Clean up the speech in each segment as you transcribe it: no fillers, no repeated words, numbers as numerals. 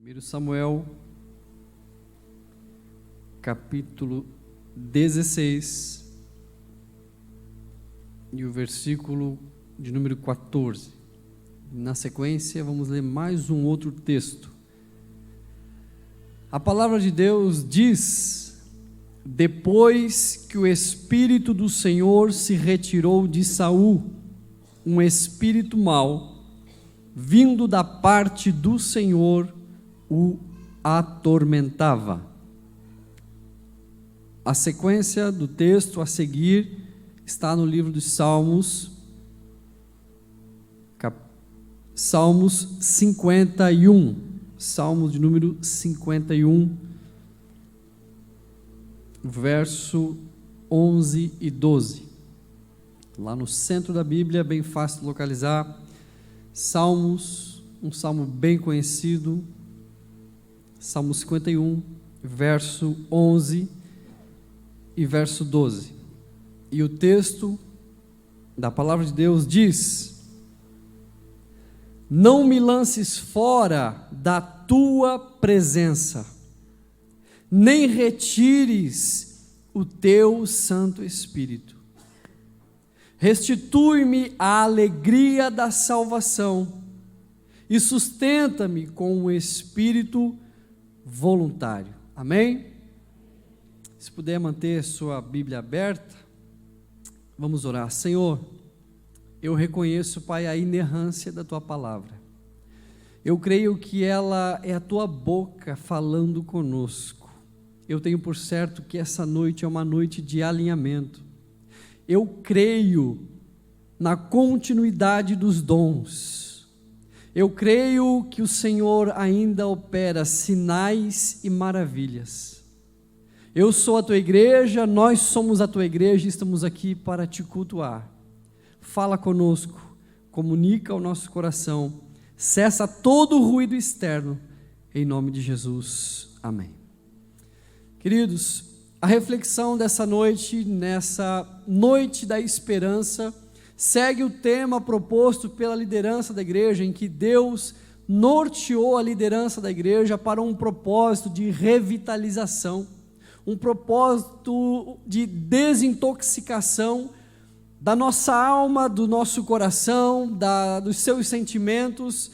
1 Samuel, capítulo 16, e o versículo de número 14. Na sequência, vamos ler mais um outro texto. A palavra de Deus diz: depois que o Espírito do Senhor se retirou de Saul, um espírito mau, vindo da parte do Senhor, o atormentava. A sequência do texto a seguir está no livro dos Salmos, Salmos 51, Salmos de número 51, verso 11 e 12. Lá no centro da Bíblia, bem fácil de localizar. Salmos, um salmo bem conhecido, Salmo 51, verso 11 e verso 12. E o texto da palavra de Deus diz: não me lances fora da tua presença, nem retires o teu Santo Espírito. Restitui-me a alegria da salvação e sustenta-me com um espírito voluntário. Amém? Se puder manter sua Bíblia aberta, vamos orar. Senhor, eu reconheço, Pai, a inerrância da tua palavra. Eu creio que ela é a tua boca falando conosco. Eu tenho por certo que essa noite é uma noite de alinhamento. Eu creio na continuidade dos dons. Eu creio que o Senhor ainda opera sinais e maravilhas. Eu sou a tua igreja, nós somos a tua igreja e estamos aqui para te cultuar. Fala conosco, comunica ao nosso coração, cessa todo o ruído externo, em nome de Jesus. Amém. Queridos, a reflexão dessa noite, nessa noite da esperança, segue o tema proposto pela liderança da igreja, em que Deus norteou a liderança da igreja para um propósito de revitalização, um propósito de desintoxicação da nossa alma, do nosso coração, dos seus sentimentos.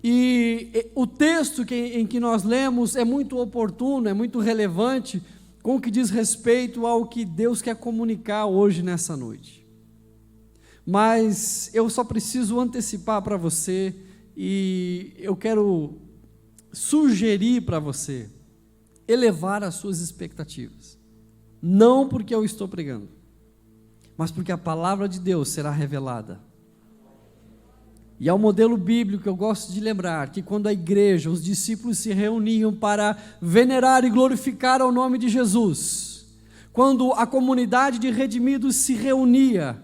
E o texto em que nós lemos é muito oportuno, é muito relevante com o que diz respeito ao que Deus quer comunicar hoje nessa noite. Mas eu só preciso antecipar para você, e eu quero sugerir para você elevar as suas expectativas, não porque eu estou pregando, mas porque a palavra de Deus será revelada. E é um modelo bíblico que eu gosto de lembrar, que quando a igreja, os discípulos se reuniam para venerar e glorificar ao nome de Jesus, quando a comunidade de redimidos se reunia,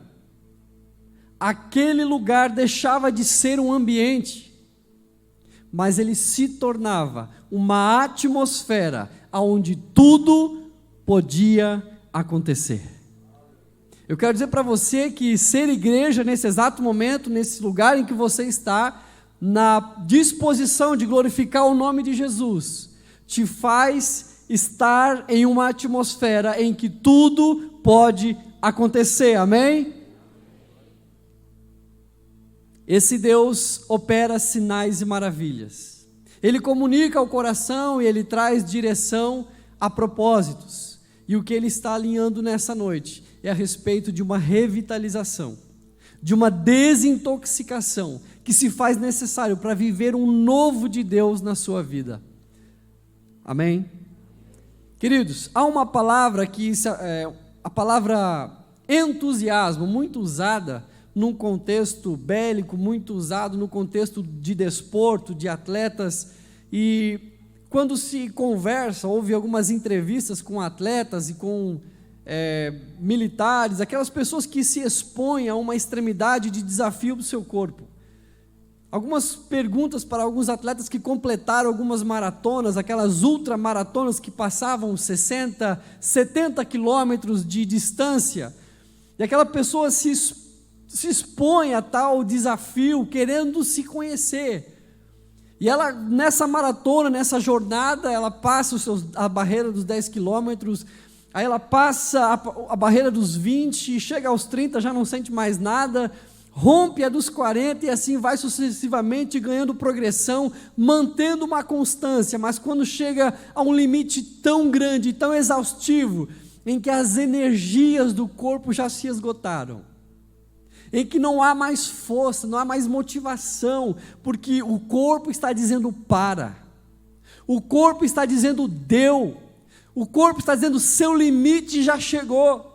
aquele lugar deixava de ser um ambiente, mas ele se tornava uma atmosfera onde tudo podia acontecer. Eu quero dizer para você que ser igreja nesse exato momento, nesse lugar em que você está, na disposição de glorificar o nome de Jesus, te faz estar em uma atmosfera em que tudo pode acontecer, amém? Esse Deus opera sinais e maravilhas. Ele comunica ao coração e ele traz direção a propósitos. E o que ele está alinhando nessa noite é a respeito de uma revitalização, de uma desintoxicação que se faz necessário para viver um novo de Deus na sua vida. Amém? Queridos, há uma palavra que a palavra entusiasmo, muito usada num contexto bélico, muito usado no contexto de desporto, de atletas, e quando se conversa, houve algumas entrevistas com atletas e com militares, aquelas pessoas que se expõem a uma extremidade de desafio do seu corpo. Algumas perguntas para alguns atletas que completaram algumas maratonas, aquelas ultramaratonas que passavam 60, 70 quilômetros de distância, e aquela pessoa se expõe a tal desafio, querendo se conhecer. E ela, nessa maratona, nessa jornada, ela passa a barreira dos 10 quilômetros, aí ela passa a barreira dos 20, chega aos 30, já não sente mais nada, rompe a dos 40 e assim vai sucessivamente ganhando progressão, mantendo uma constância, mas quando chega a um limite tão grande, tão exaustivo, em que as energias do corpo já se esgotaram, em que não há mais força, não há mais motivação, porque o corpo está dizendo para, o corpo está dizendo deu, o corpo está dizendo seu limite já chegou.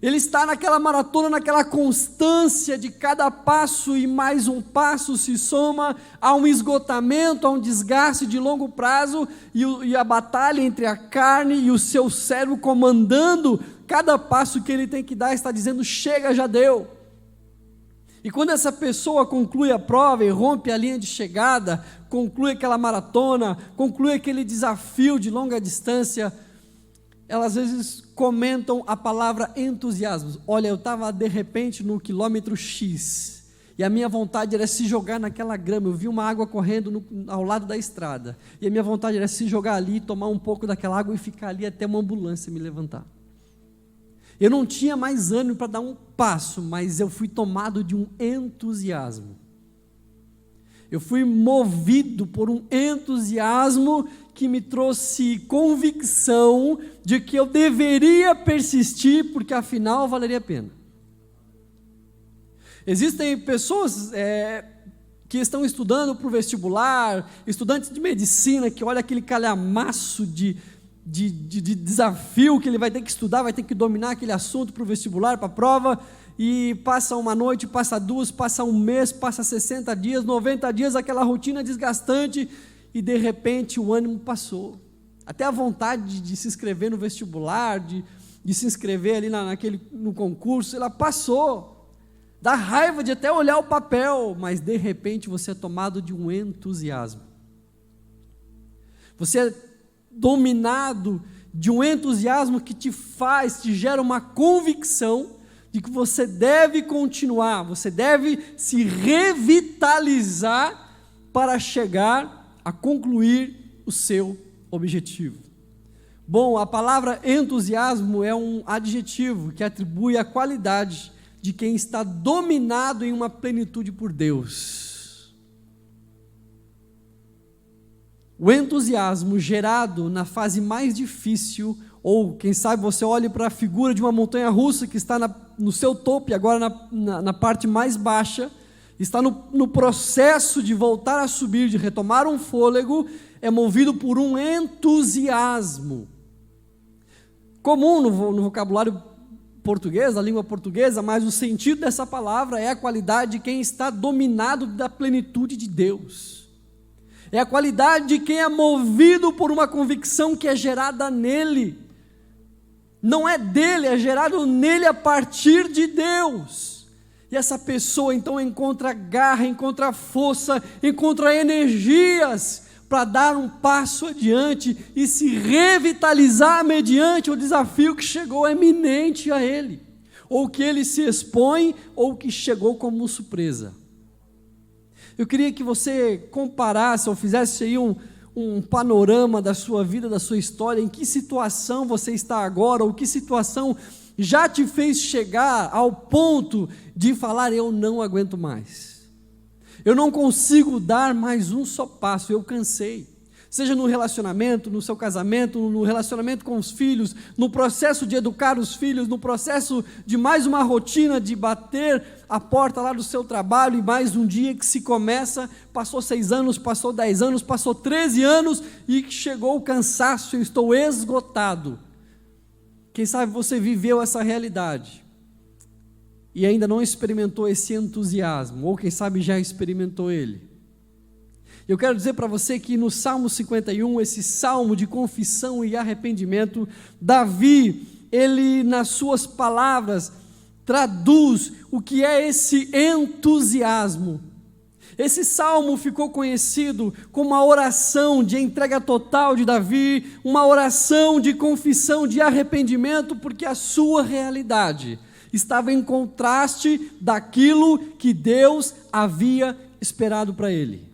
Ele está naquela maratona, naquela constância de cada passo e mais um passo se soma a um esgotamento, a um desgaste de longo prazo e a batalha entre a carne e o seu cérebro comandando cada passo que ele tem que dar, está dizendo chega, já deu. E quando essa pessoa conclui a prova e rompe a linha de chegada, conclui aquela maratona, conclui aquele desafio de longa distância, elas às vezes comentam a palavra entusiasmo. Olha, eu estava de repente no quilômetro X, e a minha vontade era se jogar naquela grama, eu vi uma água correndo ao lado da estrada, e a minha vontade era se jogar ali, tomar um pouco daquela água e ficar ali até uma ambulância me levantar. Eu não tinha mais ânimo para dar um passo, mas eu fui tomado de um entusiasmo. Eu fui movido por um entusiasmo que me trouxe convicção de que eu deveria persistir, porque afinal valeria a pena. Existem pessoas que estão estudando para o vestibular, estudantes de medicina, que olham aquele calhamaço de desafio que ele vai ter que estudar, vai ter que dominar aquele assunto para o vestibular, para a prova, e passa uma noite, passa duas, passa um mês, passa 60 dias, 90 dias, aquela rotina desgastante, e de repente o ânimo passou, até a vontade de se inscrever no vestibular, de se inscrever ali no concurso, ela passou, dá raiva de até olhar o papel, mas de repente você é tomado de um entusiasmo, você é dominado de um entusiasmo que te gera uma convicção de que você deve continuar, você deve se revitalizar para chegar a concluir o seu objetivo. Bom, a palavra entusiasmo é um adjetivo que atribui a qualidade de quem está dominado em uma plenitude por Deus. O entusiasmo gerado na fase mais difícil, ou quem sabe você olhe para a figura de uma montanha russa que está no seu topo e agora na parte mais baixa, está no processo de voltar a subir, de retomar um fôlego, é movido por um entusiasmo. Comum no vocabulário português, na língua portuguesa, mas o sentido dessa palavra é a qualidade de quem está dominado da plenitude de Deus. É a qualidade de quem é movido por uma convicção que é gerada nele. Não é dele, é gerado nele a partir de Deus. E essa pessoa então encontra garra, encontra força, encontra energias para dar um passo adiante e se revitalizar mediante o desafio que chegou eminente a ele, ou que ele se expõe, ou que chegou como surpresa. Eu queria que você comparasse ou fizesse aí um panorama da sua vida, da sua história, em que situação você está agora, ou que situação já te fez chegar ao ponto de falar, eu não aguento mais, eu não consigo dar mais um só passo, eu cansei. Seja no relacionamento, no seu casamento, no relacionamento com os filhos, no processo de educar os filhos, no processo de mais uma rotina de bater a porta lá do seu trabalho e mais um dia que se começa, passou 6 anos, passou 10 anos, passou 13 anos e chegou o cansaço, eu estou esgotado. Quem sabe você viveu essa realidade e ainda não experimentou esse entusiasmo, ou quem sabe já experimentou ele. Eu quero dizer para você que no Salmo 51, esse salmo de confissão e arrependimento, Davi, ele nas suas palavras, traduz o que é esse entusiasmo. Esse salmo ficou conhecido como uma oração de entrega total de Davi, uma oração de confissão, de arrependimento, porque a sua realidade estava em contraste daquilo que Deus havia esperado para ele.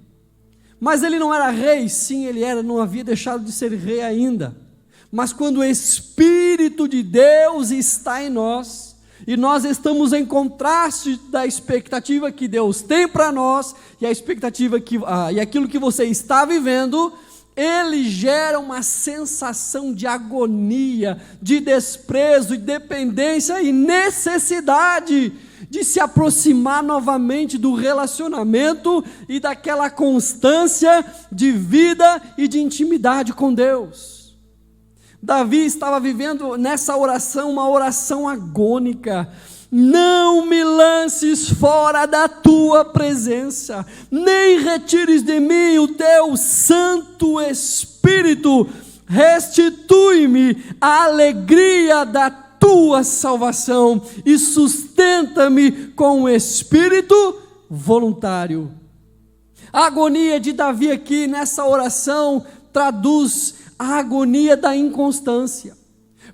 Mas ele não era rei, sim, ele era, não havia deixado de ser rei ainda. Mas quando o Espírito de Deus está em nós, e nós estamos em contraste da expectativa que Deus tem para nós, e a expectativa e aquilo que você está vivendo, ele gera uma sensação de agonia, de desprezo, de dependência e necessidade de se aproximar novamente do relacionamento e daquela constância de vida e de intimidade com Deus. Davi estava vivendo nessa oração, uma oração agônica: não me lances fora da tua presença, nem retires de mim o teu Santo Espírito, restitui-me a alegria da tua salvação e sustenta-me com o espírito voluntário. A agonia de Davi aqui nessa oração traduz a agonia da inconstância.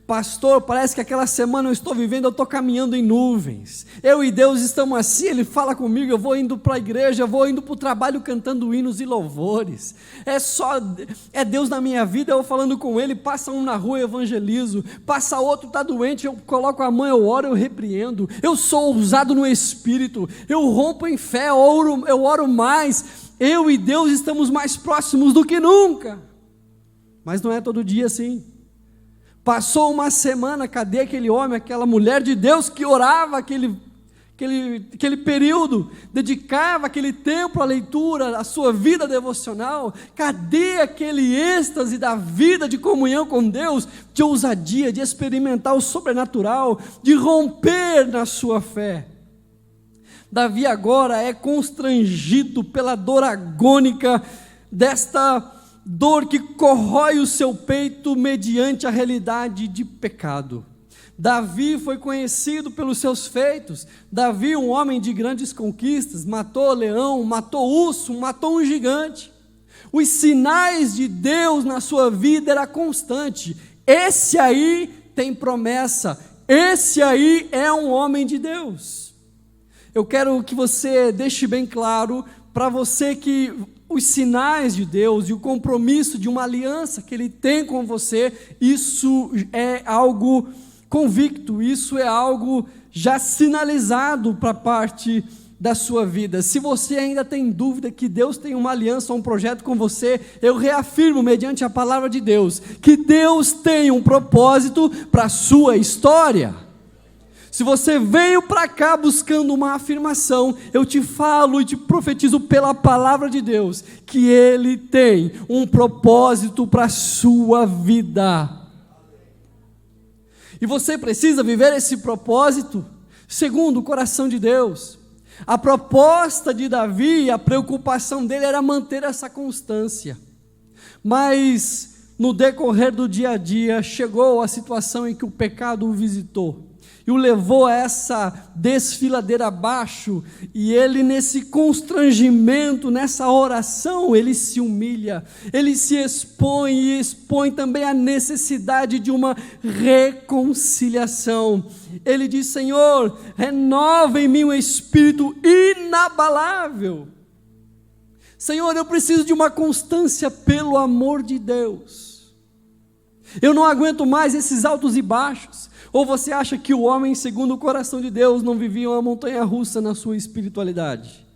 Pastor, parece que aquela semana eu estou vivendo, eu estou caminhando em nuvens. Eu e Deus estamos assim, Ele fala comigo, eu vou indo para a igreja, eu vou indo para o trabalho cantando hinos e louvores. É Deus na minha vida, eu vou falando com Ele, passa um na rua, eu evangelizo, passa outro, está doente, eu coloco a mão, eu oro, eu repreendo. Eu sou ousado no Espírito, eu rompo em fé, eu oro mais. Eu e Deus estamos mais próximos do que nunca. Mas não é todo dia assim. Passou uma semana, cadê aquele homem, aquela mulher de Deus que orava aquele período, dedicava aquele tempo à leitura, à sua vida devocional? Cadê aquele êxtase da vida de comunhão com Deus, de ousadia, de experimentar o sobrenatural, de romper na sua fé? Davi agora é constrangido pela dor agônica desta dor que corrói o seu peito mediante a realidade de pecado. Davi foi conhecido pelos seus feitos. Davi, um homem de grandes conquistas, matou leão, matou urso, matou um gigante. Os sinais de Deus na sua vida era constante. Esse aí tem promessa, esse aí é um homem de Deus. Eu quero que você deixe bem claro para você que os sinais de Deus e o compromisso de uma aliança que Ele tem com você, isso é algo convicto, isso é algo já sinalizado para parte da sua vida. Se você ainda tem dúvida que Deus tem uma aliança, um projeto com você, eu reafirmo mediante a palavra de Deus, que Deus tem um propósito para a sua história. Se você veio para cá buscando uma afirmação, eu te falo e te profetizo pela palavra de Deus, que Ele tem um propósito para a sua vida. E você precisa viver esse propósito segundo o coração de Deus. A proposta de Davi, a preocupação dele era manter essa constância. Mas no decorrer do dia a dia, chegou a situação em que o pecado o visitou e o levou a essa desfiladeira abaixo, e ele, nesse constrangimento, nessa oração, ele se humilha, ele se expõe e expõe também a necessidade de uma reconciliação. Ele diz: Senhor, renova em mim um espírito inabalável. Senhor, eu preciso de uma constância pelo amor de Deus. Eu não aguento mais esses altos e baixos. Ou você acha que o homem, segundo o coração de Deus, não vivia uma montanha-russa na sua espiritualidade?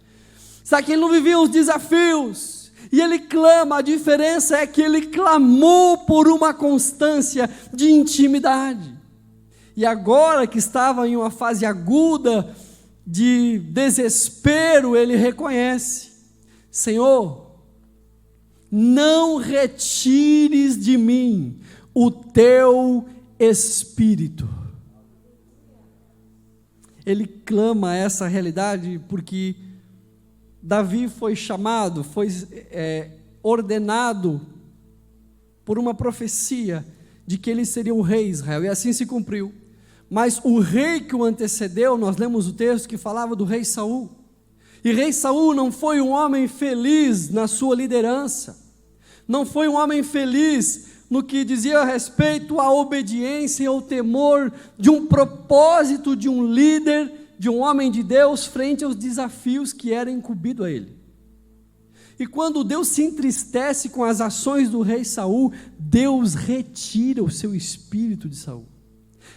Sabe que ele não vivia os desafios? E ele clama, a diferença é que ele clamou por uma constância de intimidade. E agora que estava em uma fase aguda de desespero, ele reconhece: Senhor, não retires de mim o teu Espírito. Ele clama essa realidade porque Davi foi chamado, foi ordenado por uma profecia de que ele seria o rei de Israel, e assim se cumpriu. Mas o rei que o antecedeu, nós lemos o texto que falava do rei Saul, e rei Saul não foi um homem feliz na sua liderança, não foi um homem feliz no que dizia a respeito à obediência e ao temor de um propósito de um líder, de um homem de Deus, frente aos desafios que eram incumbidos a ele. E quando Deus se entristece com as ações do rei Saul, Deus retira o seu espírito de Saul.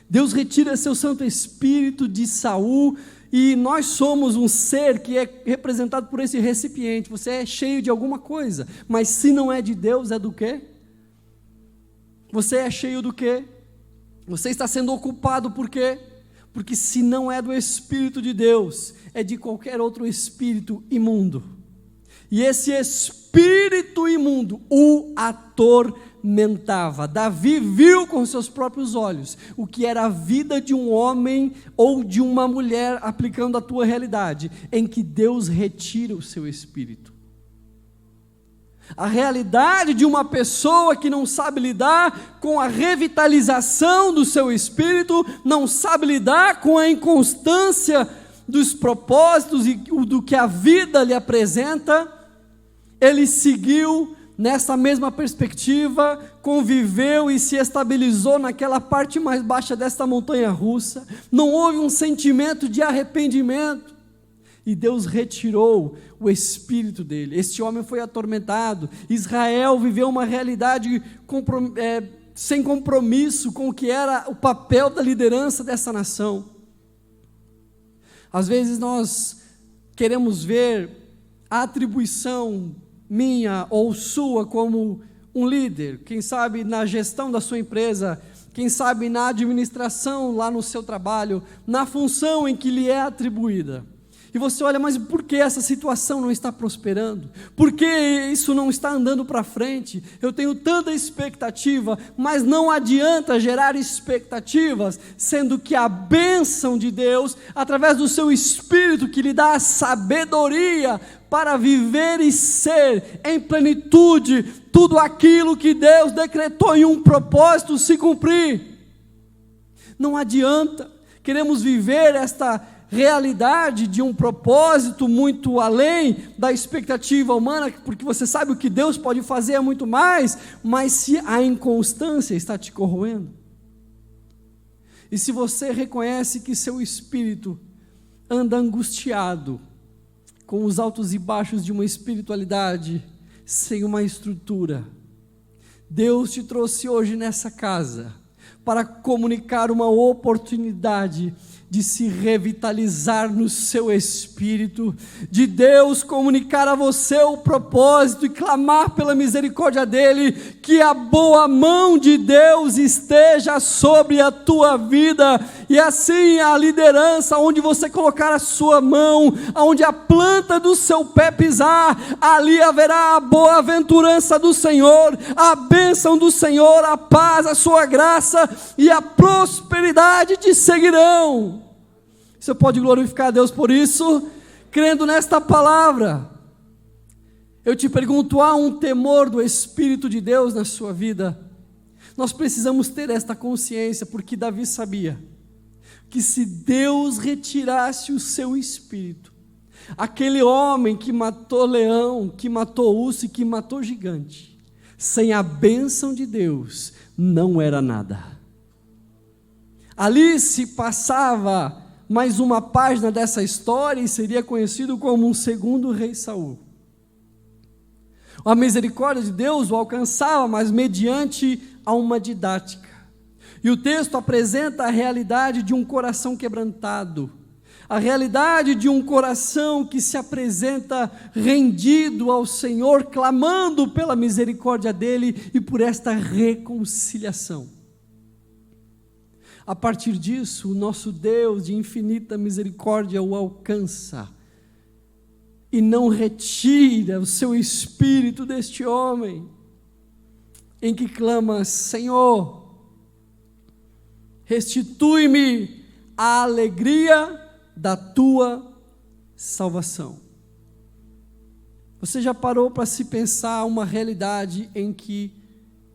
Deus retira seu Santo Espírito de Saul, e nós somos um ser que é representado por esse recipiente. Você é cheio de alguma coisa, mas se não é de Deus, é do quê? Você é cheio do quê? Você está sendo ocupado por quê? Porque se não é do Espírito de Deus, é de qualquer outro espírito imundo. E esse espírito imundo o atormentava. Davi viu com seus próprios olhos o que era a vida de um homem ou de uma mulher, aplicando a tua realidade, em que Deus retira o seu espírito. A realidade de uma pessoa que não sabe lidar com a revitalização do seu espírito, não sabe lidar com a inconstância dos propósitos e do que a vida lhe apresenta. Ele seguiu nessa mesma perspectiva, conviveu e se estabilizou naquela parte mais baixa desta montanha russa. Não houve um sentimento de arrependimento. E Deus retirou o espírito dele. Este homem foi atormentado. Israel viveu uma realidade sem compromisso com o que era o papel da liderança dessa nação. Às vezes nós queremos ver a atribuição minha ou sua como um líder, quem sabe na gestão da sua empresa, quem sabe na administração lá no seu trabalho, na função em que lhe é atribuída. E você olha, mas por que essa situação não está prosperando? Por que isso não está andando para frente? Eu tenho tanta expectativa, mas não adianta gerar expectativas, sendo que a bênção de Deus, através do seu Espírito que lhe dá a sabedoria para viver e ser em plenitude tudo aquilo que Deus decretou em um propósito se cumprir. Não adianta, queremos viver esta realidade de um propósito muito além da expectativa humana, porque você sabe o que Deus pode fazer é muito mais, mas se a inconstância está te corroendo, e se você reconhece que seu espírito anda angustiado com os altos e baixos de uma espiritualidade sem uma estrutura, Deus te trouxe hoje nessa casa para comunicar uma oportunidade de se revitalizar no seu espírito, de Deus comunicar a você o propósito e clamar pela misericórdia dEle, que a boa mão de Deus esteja sobre a tua vida, e assim a liderança, onde você colocar a sua mão, onde a planta do seu pé pisar, ali haverá a boa-aventurança do Senhor, a bênção do Senhor, a paz, a sua graça e a prosperidade te seguirão. Você pode glorificar a Deus por isso, crendo nesta palavra. Eu te pergunto, há um temor do Espírito de Deus na sua vida? Nós precisamos ter esta consciência, porque Davi sabia que se Deus retirasse o seu espírito, aquele homem que matou leão, que matou urso e que matou gigante, sem a bênção de Deus, não era nada. Ali se passava mais uma página dessa história e seria conhecido como um segundo rei Saul. A misericórdia de Deus o alcançava, mas mediante a uma didática. E o texto apresenta a realidade de um coração quebrantado, a realidade de um coração que se apresenta rendido ao Senhor, clamando pela misericórdia dEle e por esta reconciliação. A partir disso, o nosso Deus de infinita misericórdia o alcança e não retira o seu espírito deste homem, em que clama: Senhor, restitui-me a alegria da tua salvação. Você já parou para se pensar uma realidade em que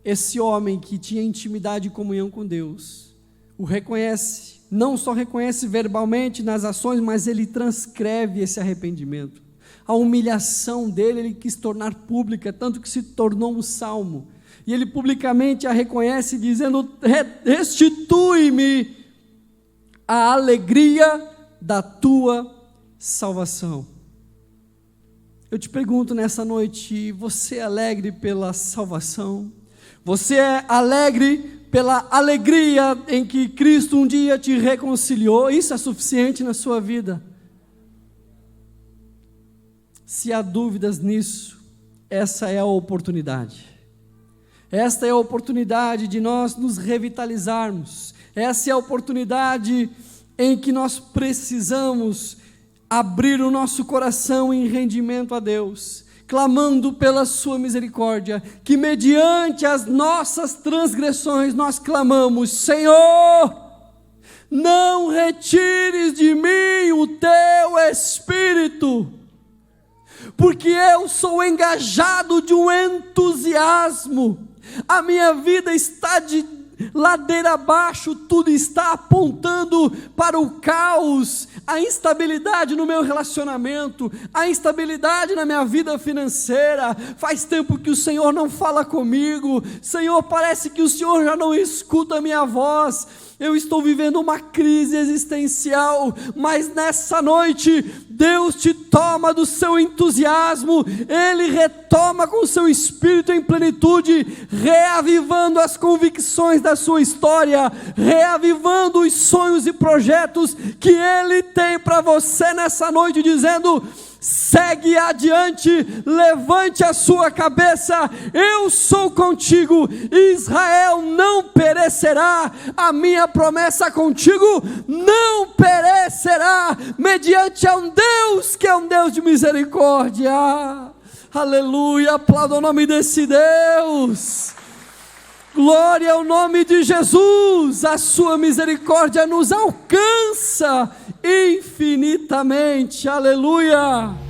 esse homem que tinha intimidade e comunhão com Deus o reconhece, não só reconhece verbalmente nas ações, mas ele transcreve esse arrependimento. A humilhação dele, ele quis tornar pública, tanto que se tornou um salmo, e ele publicamente a reconhece dizendo: restitui-me a alegria da tua salvação. Eu te pergunto nessa noite, você é alegre pela salvação? Você é alegre pela alegria em que Cristo um dia te reconciliou? Isso é suficiente na sua vida? Se há dúvidas nisso, essa é a oportunidade. Esta é a oportunidade de nós nos revitalizarmos. Essa é a oportunidade em que nós precisamos abrir o nosso coração em rendimento a Deus, clamando pela sua misericórdia, que mediante as nossas transgressões nós clamamos: Senhor, não retires de mim o teu Espírito, porque eu sou engajado de um entusiasmo, a minha vida está de ladeira abaixo, tudo está apontando para o caos, a instabilidade no meu relacionamento, a instabilidade na minha vida financeira. Faz tempo que o Senhor não fala comigo, Senhor, parece que o Senhor já não escuta a minha voz. Eu estou vivendo uma crise existencial, mas nessa noite, Deus te toma do seu entusiasmo, Ele retoma com o seu Espírito em plenitude, reavivando as convicções da sua história, reavivando os sonhos e projetos que Ele tem para você nessa noite, dizendo: segue adiante, levante a sua cabeça, eu sou contigo, Israel não perecerá, a minha promessa contigo não perecerá, mediante a um Deus que é um Deus de misericórdia. Aleluia, aplauda o nome desse Deus. Glória ao nome de Jesus, a sua misericórdia nos alcança infinitamente, aleluia.